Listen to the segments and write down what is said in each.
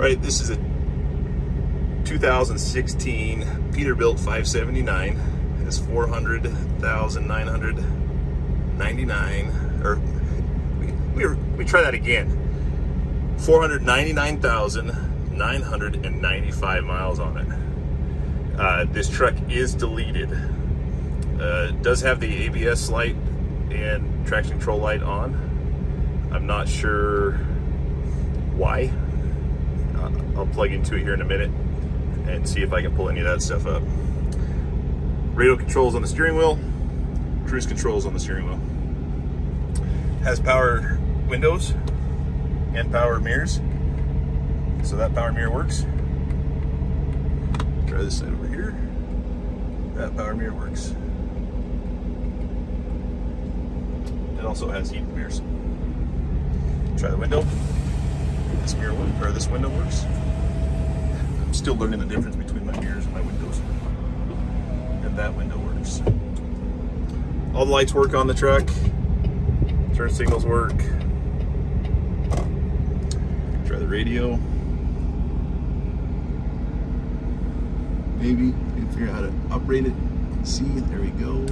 Right, this is a 2016 Peterbilt 579. It has 400,999, or we try that again. 499,995 miles on it. This truck is deleted. It does have the ABS light and traction control light on. I'm not sure why. I'll plug into it here in a minute and see if I can pull any of that stuff up. Radio controls on the steering wheel, cruise controls on the steering wheel. Has power windows and power mirrors, so that power mirror works. Try this side over here. That power mirror works. It also has heated mirrors. Try the window. This mirror or this window works. I'm still learning the difference between my mirrors and my windows. And that window works. All the lights work on the truck. Turn signals work. Try the radio. Maybe you can figure out how to operate it. See, there we go.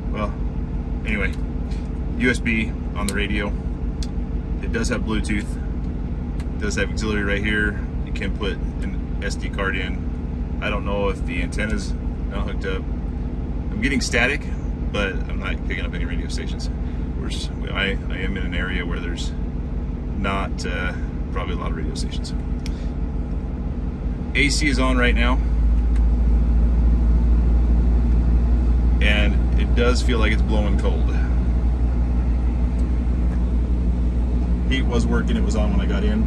Well, anyway, USB on the radio. It does have Bluetooth. It does have auxiliary right here. You can put an SD card in. I don't know if the antenna's not hooked up. I'm getting static, but I'm not picking up any radio stations. I am in an area where there's not probably a lot of radio stations. AC is on right now, and it does feel like it's blowing cold. Heat was working, it was on when I got in.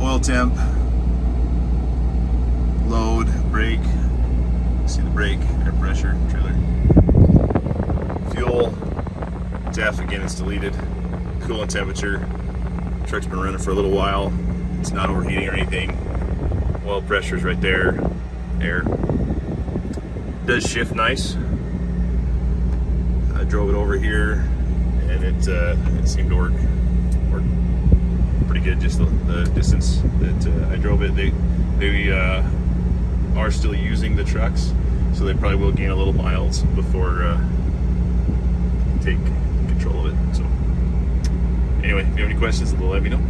Oil temp, load, brake, see the brake, air pressure, trailer. Fuel, DEF, again it's deleted. Coolant temperature, truck's been running for a little while. It's not overheating or anything. Oil pressure's right there. Air. Does shift nice. I drove it over here and it seemed to work pretty good. Just the distance that I drove it. They are still using the trucks, so they probably will gain a little miles before take control of it. So anyway, if you have any questions, let me know.